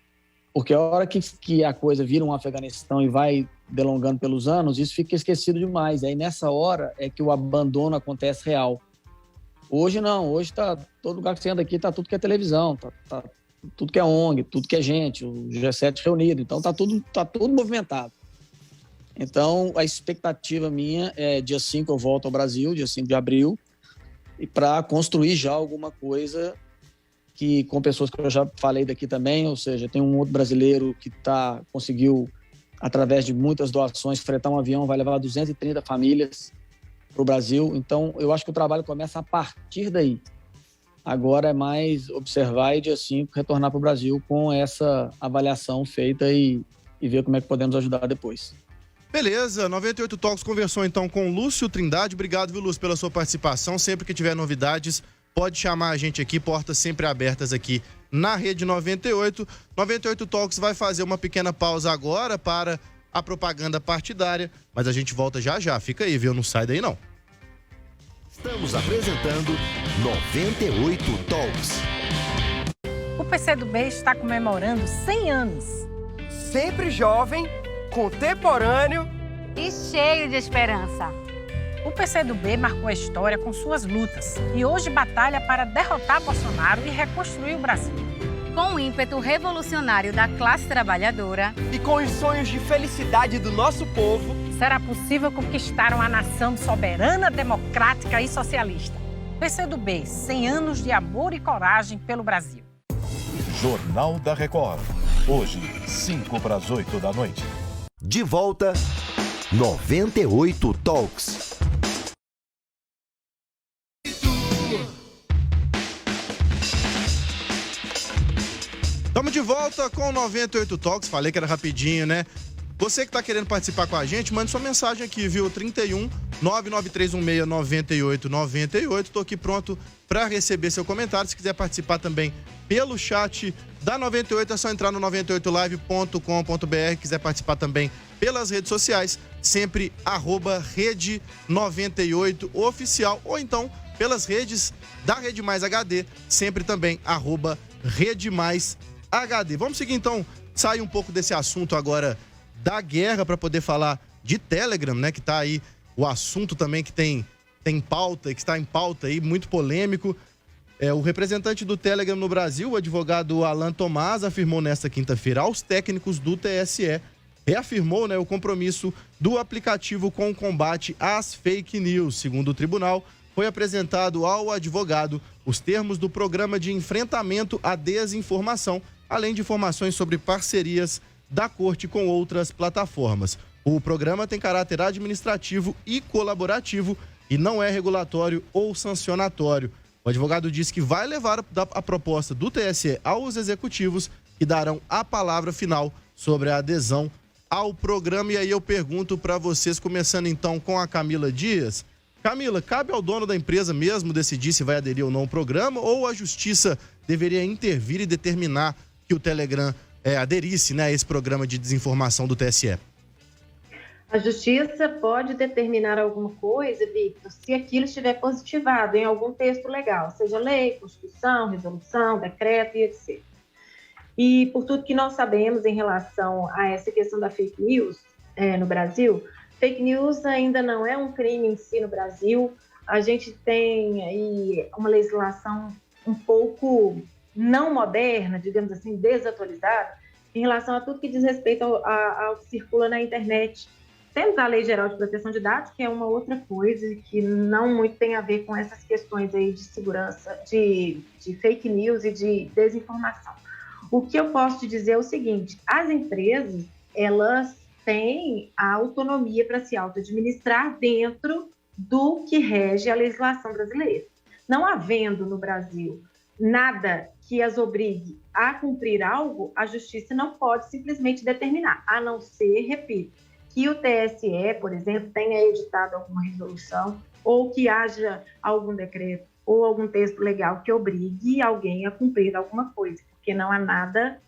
Porque a hora que a coisa vira um Afeganistão e vai delongando pelos anos, isso fica esquecido demais. Aí nessa hora é que o abandono acontece real. Hoje não, hoje todo lugar que você anda aqui está tudo que é televisão, tá tudo que é ONG, tudo que é gente, o G7 reunido, então tá tudo movimentado. Então, a expectativa minha é dia 5 eu volto ao Brasil, dia 5 de abril, e para construir já alguma coisa que, com pessoas que eu já falei daqui também, ou seja, tem um outro brasileiro que conseguiu, através de muitas doações, fretar um avião, vai levar 230 famílias para o Brasil. Então, eu acho que o trabalho começa a partir daí. Agora é mais observar e dia 5 retornar para o Brasil com essa avaliação feita e ver como é que podemos ajudar depois. Beleza, 98 Talks conversou então com Lúcio Trindade. Obrigado, viu, Lúcio, pela sua participação. Sempre que tiver novidades, pode chamar a gente aqui, portas sempre abertas aqui na Rede 98. 98 Talks vai fazer uma pequena pausa agora para a propaganda partidária, mas a gente volta já. Fica aí, viu? Não sai daí não. Estamos apresentando 98 Talks. O PCdoB está comemorando 100 anos. Sempre jovem, contemporâneo e cheio de esperança. O PCdoB marcou a história com suas lutas e hoje batalha para derrotar Bolsonaro e reconstruir o Brasil. Com o ímpeto revolucionário da classe trabalhadora e com os sonhos de felicidade do nosso povo, será possível conquistar uma nação soberana, democrática e socialista. PCdoB, 100 anos de amor e coragem pelo Brasil. Jornal da Record. Hoje, 7:55. De volta, 98 Talks. Estamos de volta com 98 Talks. Falei que era rapidinho, né? Você que está querendo participar com a gente, mande sua mensagem aqui, viu? 31 99316 9898. Estou aqui pronto para receber seu comentário. Se quiser participar também pelo chat da 98, é só entrar no 98live.com.br. Quiser participar também pelas redes sociais, sempre @Rede98Oficial, ou então pelas redes da Rede Mais HD, sempre também @Rede Mais HD. Vamos seguir então, sair um pouco desse assunto agora da guerra para poder falar de Telegram, né? Que tá aí o assunto também que tem pauta, que está em pauta aí, muito polêmico. O representante do Telegram no Brasil, o advogado Alan Tomás, afirmou nesta quinta-feira aos técnicos do TSE, reafirmou, né, o compromisso do aplicativo com o combate às fake news. Segundo o tribunal, foi apresentado ao advogado os termos do programa de enfrentamento à desinformação, além de informações sobre parcerias da corte com outras plataformas. O programa tem caráter administrativo e colaborativo e não é regulatório ou sancionatório. O advogado disse que vai levar a proposta do TSE aos executivos, que darão a palavra final sobre a adesão ao programa. E aí eu pergunto para vocês, começando então com a Camila Dias. Camila, cabe ao dono da empresa mesmo decidir se vai aderir ou não ao programa, ou a justiça deveria intervir e determinar que o Telegram aderisse, né, a esse programa de desinformação do TSE? A justiça pode determinar alguma coisa, Victor, se aquilo estiver positivado em algum texto legal, seja lei, constituição, resolução, decreto e etc. E por tudo que nós sabemos em relação a essa questão da fake news no Brasil, fake news ainda não é um crime em si no Brasil. A gente tem aí uma legislação um pouco não moderna, digamos assim, desatualizada, em relação a tudo que diz respeito ao que circula na internet. Temos a Lei Geral de Proteção de Dados, que é uma outra coisa que não muito tem a ver com essas questões aí de segurança, de fake news e de desinformação. O que eu posso te dizer é o seguinte: as empresas, elas têm a autonomia para se auto-administrar dentro do que rege a legislação brasileira. Não havendo no Brasil nada que as obrigue a cumprir algo, a justiça não pode simplesmente determinar, a não ser, repito, que o TSE, por exemplo, tenha editado alguma resolução ou que haja algum decreto ou algum texto legal que obrigue alguém a cumprir alguma coisa, porque não há nada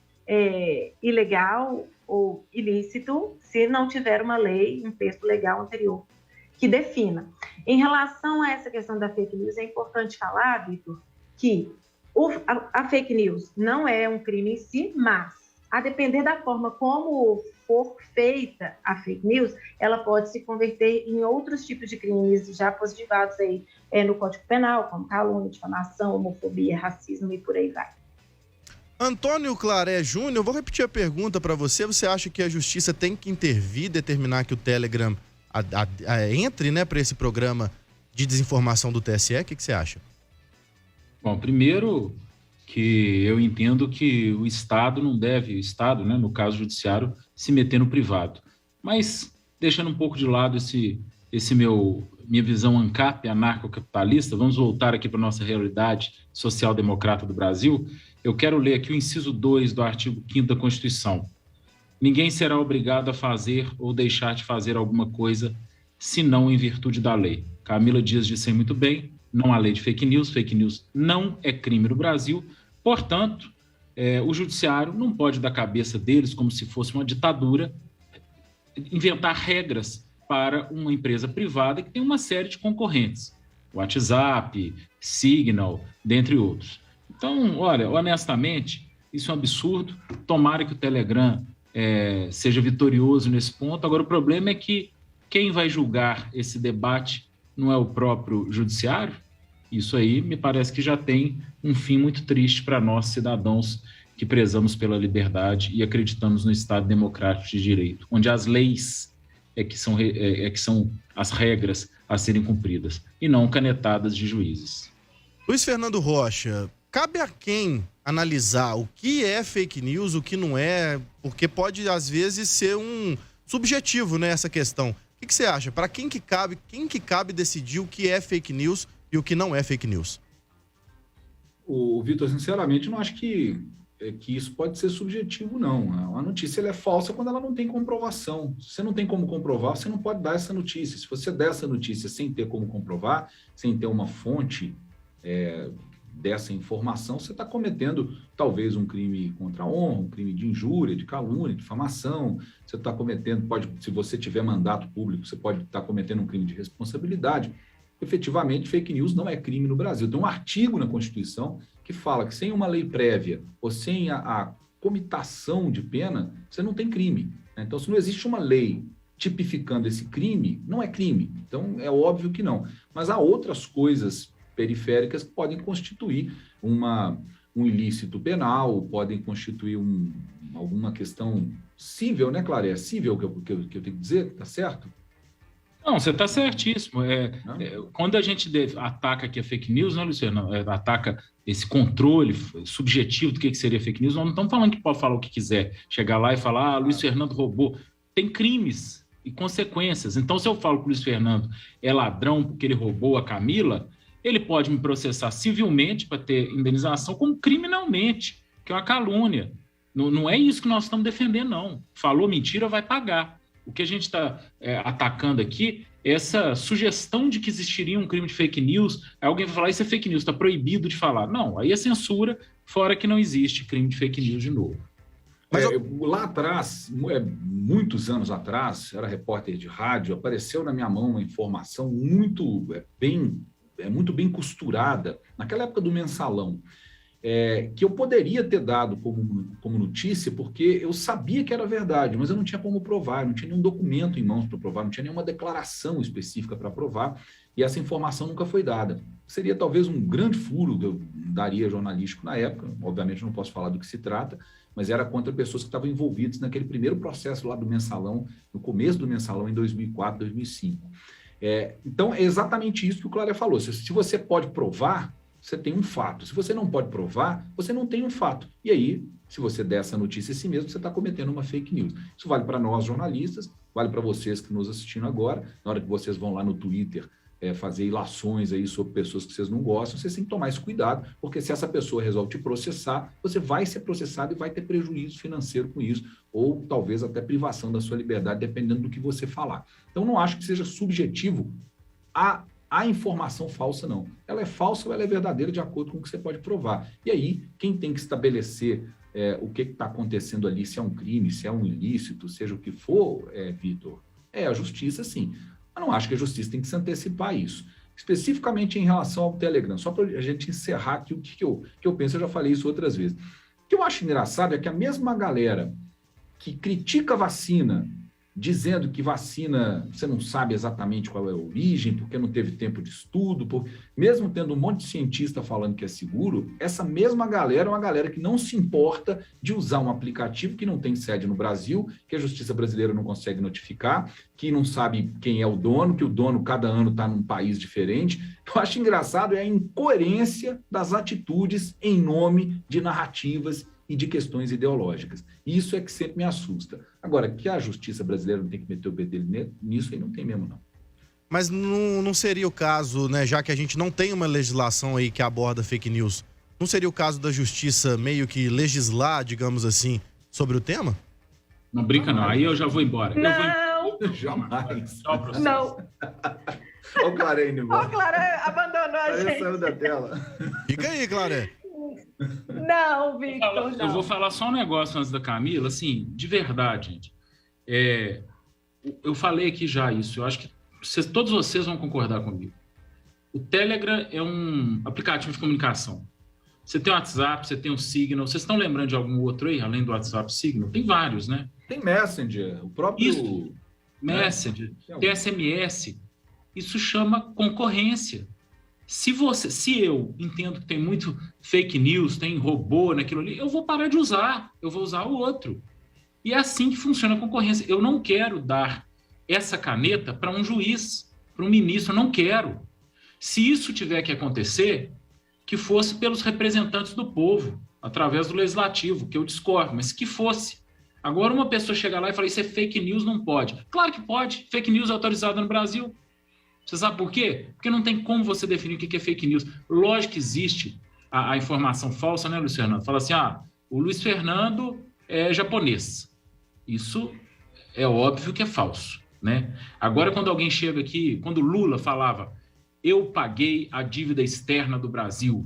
ilegal ou ilícito se não tiver uma lei, um texto legal anterior que defina. Em relação a essa questão da fake news, é importante falar, Victor, que a fake news não é um crime em si, mas a depender da forma como for feita a fake news, ela pode se converter em outros tipos de crimes já positivados aí no Código Penal, como calúnia, difamação, homofobia, racismo e por aí vai. Antônio Claré Júnior, eu vou repetir a pergunta para você. Você acha que a justiça tem que intervir, determinar que o Telegram entre, né, para esse programa de desinformação do TSE? O que você acha? Bom, primeiro que eu entendo que o Estado não deve, né, no caso judiciário, se meter no privado. Mas, deixando um pouco de lado minha visão ANCAP, anarcocapitalista, vamos voltar aqui para a nossa realidade social-democrata do Brasil. Eu quero ler aqui o inciso 2 do artigo 5º da Constituição. Ninguém será obrigado a fazer ou deixar de fazer alguma coisa, senão em virtude da lei. Camila Dias disse muito bem, não há lei de fake news não é crime no Brasil, portanto, o judiciário não pode, da cabeça deles, como se fosse uma ditadura, inventar regras para uma empresa privada que tem uma série de concorrentes, WhatsApp, Signal, dentre outros. Então, olha, honestamente, isso é um absurdo, tomara que o Telegram seja vitorioso nesse ponto. Agora, o problema é que quem vai julgar esse debate não é o próprio judiciário? Isso aí me parece que já tem um fim muito triste para nós, cidadãos que prezamos pela liberdade e acreditamos no Estado democrático de direito, onde as leis é que são as regras a serem cumpridas, e não canetadas de juízes. Luiz Fernando Rocha, cabe a quem analisar o que é fake news, o que não é, porque pode, às vezes, ser um subjetivo, né, essa questão. O que você acha? Para quem que cabe decidir o que é fake news e o que não é fake news? Vitor, sinceramente, não acho que isso pode ser subjetivo, não. A notícia ela é falsa quando ela não tem comprovação. Se você não tem como comprovar, você não pode dar essa notícia. Se você der essa notícia sem ter como comprovar, sem ter uma fonte dessa informação, você está cometendo talvez um crime contra a honra, um crime de injúria, de calúnia, de difamação. Você está cometendo, se você tiver mandato público, você pode estar cometendo um crime de responsabilidade. Efetivamente, fake news não é crime no Brasil. Tem um artigo na Constituição que fala que sem uma lei prévia ou sem a comitação de pena, você não tem crime. Então, se não existe uma lei tipificando esse crime, não é crime. Então, é óbvio que não. Mas há outras coisas periféricas que podem constituir um ilícito penal, podem constituir alguma questão cível, né, Clara? É cível que eu tenho que dizer, tá certo? Não, você está certíssimo. Quando a gente ataca aqui a fake news, né, Luciano? Ataca esse controle subjetivo do que seria fake news, nós não estamos falando que pode falar o que quiser, chegar lá e falar, Luiz Fernando roubou. Tem crimes e consequências. Então, se eu falo que o Luiz Fernando é ladrão porque ele roubou a Camila, ele pode me processar civilmente para ter indenização, como criminalmente, que é uma calúnia. Não é isso que nós estamos defendendo, não. Falou mentira, vai pagar. O que a gente está atacando aqui é essa sugestão de que existiria um crime de fake news. Aí alguém vai falar, isso é fake news, está proibido de falar. Não, aí é censura, fora que não existe crime de fake news de novo. Mas lá atrás, muitos anos atrás, era repórter de rádio, apareceu na minha mão uma informação muito bem costurada, naquela época do Mensalão, que eu poderia ter dado como notícia, porque eu sabia que era verdade, mas eu não tinha como provar, não tinha nenhum documento em mãos para provar, não tinha nenhuma declaração específica para provar, e essa informação nunca foi dada. Seria talvez um grande furo que eu daria jornalístico na época, obviamente não posso falar do que se trata, mas era contra pessoas que estavam envolvidas naquele primeiro processo lá do Mensalão, no começo do Mensalão, em 2004, 2005. Então, é exatamente isso que o Clara falou. Se você pode provar, você tem um fato. Se você não pode provar, você não tem um fato. E aí, se você der essa notícia a si mesmo, você está cometendo uma fake news. Isso vale para nós, jornalistas, vale para vocês que nos assistindo agora. Na hora que vocês vão lá no Twitter fazer ilações aí sobre pessoas que vocês não gostam, vocês têm que tomar esse cuidado, porque se essa pessoa resolve te processar, você vai ser processado e vai ter prejuízo financeiro com isso, ou talvez até privação da sua liberdade, dependendo do que você falar. Então, não acho que seja subjetivo a informação falsa, não. Ela é falsa ou ela é verdadeira de acordo com o que você pode provar. E aí, quem tem que estabelecer o que está acontecendo ali, se é um crime, se é um ilícito, seja o que for, Vitor, é a justiça, sim. Mas não acho que a justiça tem que se antecipar a isso. Especificamente em relação ao Telegram, só para a gente encerrar aqui o que eu penso, eu já falei isso outras vezes. O que eu acho engraçado é que a mesma galera que critica a vacina, dizendo que vacina, você não sabe exatamente qual é a origem, porque não teve tempo de estudo, mesmo tendo um monte de cientista falando que é seguro, essa mesma galera é uma galera que não se importa de usar um aplicativo que não tem sede no Brasil, que a justiça brasileira não consegue notificar, que não sabe quem é o dono, que o dono cada ano está num país diferente. Eu acho engraçado a incoerência das atitudes em nome de narrativas e de questões ideológicas. Isso é que sempre me assusta. Agora, que a justiça brasileira não tem que meter o bedelho nisso, aí não tem mesmo, não. Mas não seria o caso, né, já que a gente não tem uma legislação aí que aborda fake news, não seria o caso da justiça meio que legislar, digamos assim, sobre o tema? Não brinca não, aí eu já vou embora. Não! Jamais. Não. Olha o Claré indo embora. Olha o Claré abandonou a gente. Saiu da tela. Fica aí, Claré. Não, Victor, não. Eu vou falar só um negócio antes da Camila, assim, de verdade, gente. Eu falei aqui já isso, eu acho que todos vocês vão concordar comigo. O Telegram é um aplicativo de comunicação. Você tem o WhatsApp, você tem o Signal. Vocês estão lembrando de algum outro aí, além do WhatsApp e Signal? Tem vários, né? Tem Messenger, o próprio... Isso, Messenger, tem SMS. Isso chama concorrência. Se eu entendo que tem muito fake news, tem robô naquilo ali, eu vou parar de usar, eu vou usar o outro. E é assim que funciona a concorrência. Eu não quero dar essa caneta para um juiz, para um ministro, eu não quero. Se isso tiver que acontecer, que fosse pelos representantes do povo, através do legislativo, que eu discordo, mas que fosse. Agora uma pessoa chega lá e fala, isso é fake news, não pode. Claro que pode, fake news é autorizada no Brasil. Você sabe por quê? Porque não tem como você definir o que é fake news. Lógico que existe a informação falsa, né, Luiz Fernando? Fala assim, o Luiz Fernando é japonês. Isso é óbvio que é falso, né? Agora, quando alguém chega aqui, quando Lula falava, eu paguei a dívida externa do Brasil,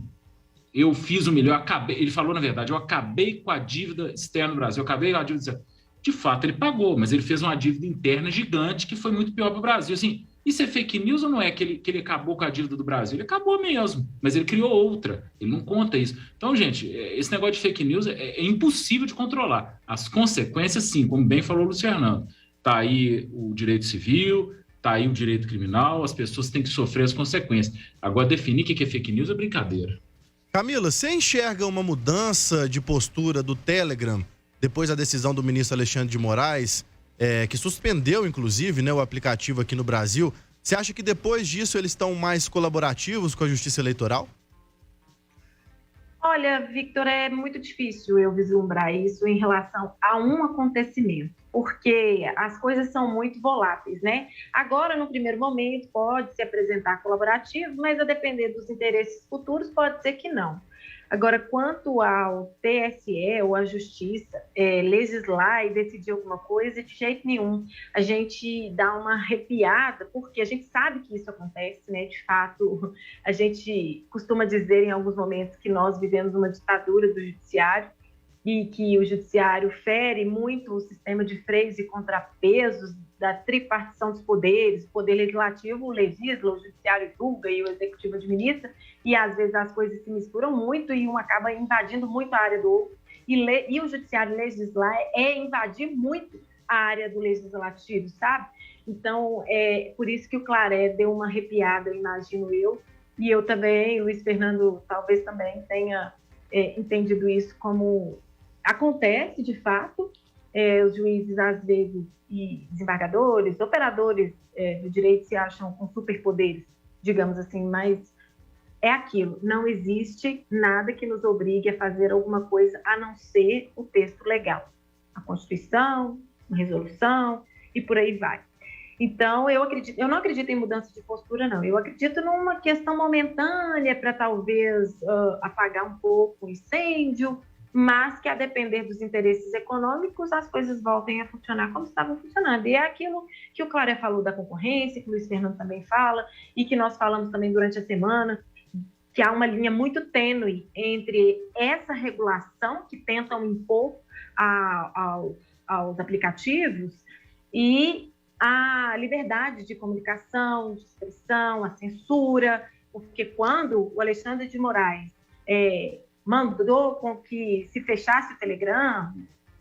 eu fiz o melhor, ele falou, na verdade, eu acabei com a dívida externa do Brasil, eu acabei com a dívida externa. De fato, ele pagou, mas ele fez uma dívida interna gigante que foi muito pior para o Brasil. Assim, isso é fake news ou não é que ele acabou com a dívida do Brasil? Ele acabou mesmo, mas ele criou outra. Ele não conta isso. Então, gente, esse negócio de fake news é impossível de controlar. As consequências, sim, como bem falou o Luiz Fernando. Está aí o direito civil, está aí o direito criminal, as pessoas têm que sofrer as consequências. Agora, definir o que é fake news é brincadeira. Camila, você enxerga uma mudança de postura do Telegram depois da decisão do ministro Alexandre de Moraes, que suspendeu, inclusive, né, o aplicativo aqui no Brasil? Você acha que depois disso eles estão mais colaborativos com a Justiça Eleitoral? Olha, Victor, é muito difícil eu vislumbrar isso em relação a um acontecimento, porque as coisas são muito voláteis, né? Agora, no primeiro momento, pode se apresentar colaborativo, mas a depender dos interesses futuros, pode ser que não. Agora, quanto ao TSE ou à Justiça legislar e decidir alguma coisa, de jeito nenhum. A gente dá uma arrepiada, porque a gente sabe que isso acontece, né? De fato, a gente costuma dizer em alguns momentos que nós vivemos uma ditadura do judiciário e que o judiciário fere muito o sistema de freios e contrapesos da tripartição dos poderes. O poder legislativo legisla, o judiciário julga e o executivo administra, e às vezes as coisas se misturam muito e um acaba invadindo muito a área do outro. E o judiciário legislar é invadir muito a área do legislativo, sabe? Então, é por isso que o Claré deu uma arrepiada, imagino eu, e eu também, Luiz Fernando talvez também tenha entendido isso como acontece de fato. Os juízes, às vezes, e desembargadores, operadores do direito se acham com superpoderes, digamos assim, mas é aquilo, não existe nada que nos obrigue a fazer alguma coisa a não ser o texto legal, a Constituição, a resolução e por aí vai. Então, eu não acredito em mudança de postura, não. Eu acredito numa questão momentânea para talvez apagar um pouco o incêndio, mas que, a depender dos interesses econômicos, as coisas voltem a funcionar como estavam funcionando. E é aquilo que o Claré falou da concorrência, que o Luiz Fernando também fala, e que nós falamos também durante a semana, que há uma linha muito tênue entre essa regulação que tentam impor aos aplicativos e a liberdade de comunicação, de expressão, a censura, porque quando o Alexandre de Moraes mandou com que se fechasse o Telegram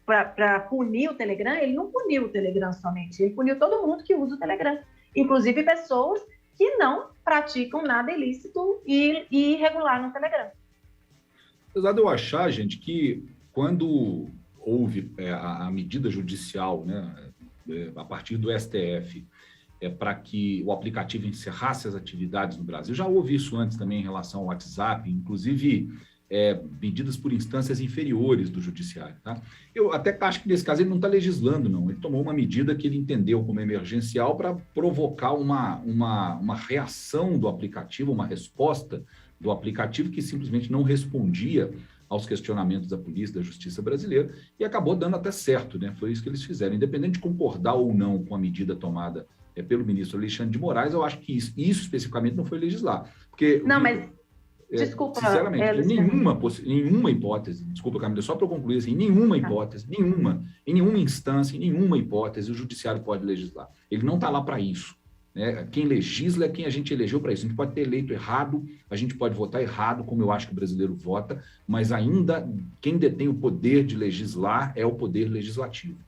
para punir o Telegram, ele não puniu o Telegram somente, ele puniu todo mundo que usa o Telegram, inclusive pessoas que não praticam nada ilícito e irregular no Telegram. Apesar de eu achar, gente, que quando houve a medida judicial, né, a partir do STF, para que o aplicativo encerrasse as atividades no Brasil, já houve isso antes também em relação ao WhatsApp, inclusive medidas por instâncias inferiores do judiciário. Tá? Eu até acho que nesse caso ele não está legislando, não. Ele tomou uma medida que ele entendeu como emergencial para provocar uma reação do aplicativo, uma resposta do aplicativo que simplesmente não respondia aos questionamentos da polícia, da justiça brasileira, e acabou dando até certo, né? Foi isso que eles fizeram. Independente de concordar ou não com a medida tomada pelo ministro Alexandre de Moraes, eu acho que isso especificamente não foi legislar. Porque, não, mas desculpa, sinceramente, nenhuma hipótese, desculpa, Camila, só para eu concluir assim, nenhuma hipótese, em nenhuma instância, em nenhuma hipótese, o judiciário pode legislar. Ele não está lá para isso. Né? Quem legisla é quem a gente elegeu para isso. A gente pode ter eleito errado, a gente pode votar errado, como eu acho que o brasileiro vota, mas ainda quem detém o poder de legislar é o poder legislativo.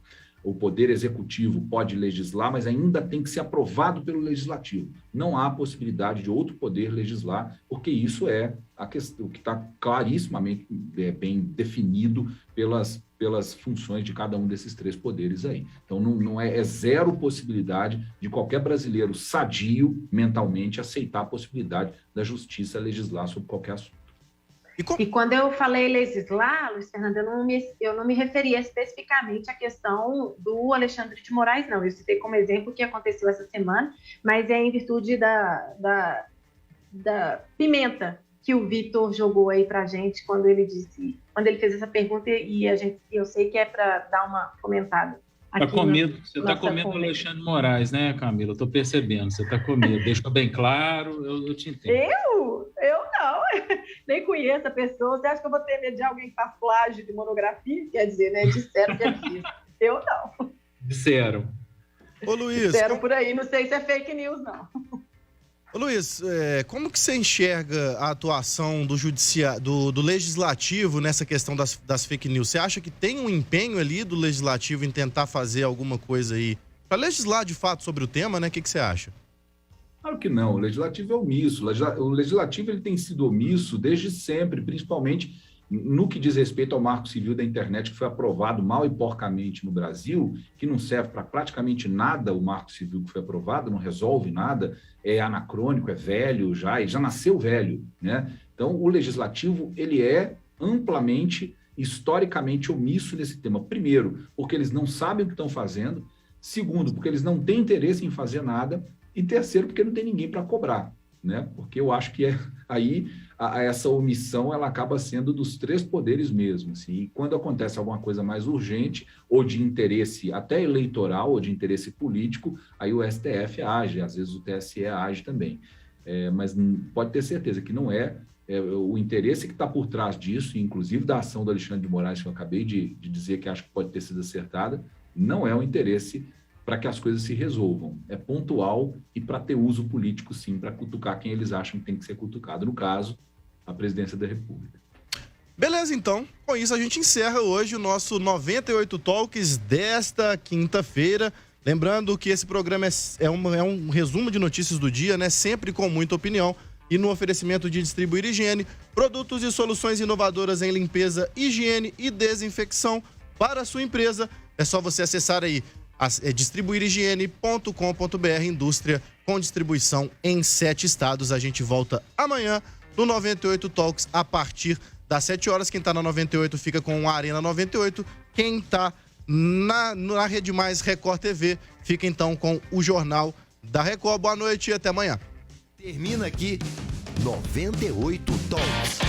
o Poder Executivo pode legislar, mas ainda tem que ser aprovado pelo Legislativo. Não há possibilidade de outro poder legislar, porque isso é o que está clarissimamente bem definido pelas funções de cada um desses 3 poderes aí. Então, não é zero possibilidade de qualquer brasileiro sadio mentalmente aceitar a possibilidade da justiça legislar sobre qualquer assunto. E quando eu falei legislar, Luiz Fernando, eu não me referia especificamente à questão do Alexandre de Moraes, não. Eu citei como exemplo o que aconteceu essa semana, mas é em virtude da pimenta que o Vitor jogou aí para a gente quando ele fez essa pergunta, e eu sei que é para dar uma comentada. Você está com medo do Alexandre de Moraes, né, Camila? Eu estou percebendo, você está com medo. Deixa bem claro, eu te entendo. Eu não, nem conheço a pessoa. Você acha que eu vou ter medo de alguém que faz plágio de monografia? Quer dizer, né? Disseram que é isso. Eu não. Disseram. Ô, Luiz... Disseram por aí, não sei se é fake news, não. Ô, Luiz, como que você enxerga a atuação do Legislativo nessa questão das fake news? Você acha que tem um empenho ali do Legislativo em tentar fazer alguma coisa aí para legislar de fato sobre o tema, né? O que você acha? Claro que não, o Legislativo é omisso. O Legislativo ele tem sido omisso desde sempre, principalmente no que diz respeito ao Marco Civil da Internet, que foi aprovado mal e porcamente no Brasil, que não serve para praticamente nada. O Marco Civil que foi aprovado não resolve nada, é anacrônico, é velho já, e já nasceu velho, né? Então, o Legislativo ele é amplamente, historicamente omisso nesse tema. Primeiro, porque eles não sabem o que estão fazendo. Segundo, porque eles não têm interesse em fazer nada. E terceiro, porque não tem ninguém para cobrar, né? Porque eu acho que essa omissão ela acaba sendo dos 3 poderes mesmo. Assim, e quando acontece alguma coisa mais urgente, ou de interesse até eleitoral, ou de interesse político, aí o STF age, às vezes o TSE age também. Mas pode ter certeza que não é o interesse que está por trás disso, inclusive da ação do Alexandre de Moraes, que eu acabei de dizer que acho que pode ter sido acertada, não é o interesse para que as coisas se resolvam. É pontual e para ter uso político, sim, para cutucar quem eles acham que tem que ser cutucado. No caso, a presidência da República. Beleza, então. Com isso, a gente encerra hoje o nosso 98 Talks desta quinta-feira. Lembrando que esse programa é um resumo de notícias do dia, né? Sempre com muita opinião. E no oferecimento de Distribuir Higiene, produtos e soluções inovadoras em limpeza, higiene e desinfecção para a sua empresa. É só você acessar aí distribuirhigiene.com.br, indústria com distribuição em 7 estados. A gente volta amanhã no 98 Talks a partir das 7 horas. Quem tá na 98 fica com a Arena 98. Quem tá na Rede Mais Record TV fica então com o Jornal da Record. Boa noite e até amanhã. Termina aqui 98 Talks.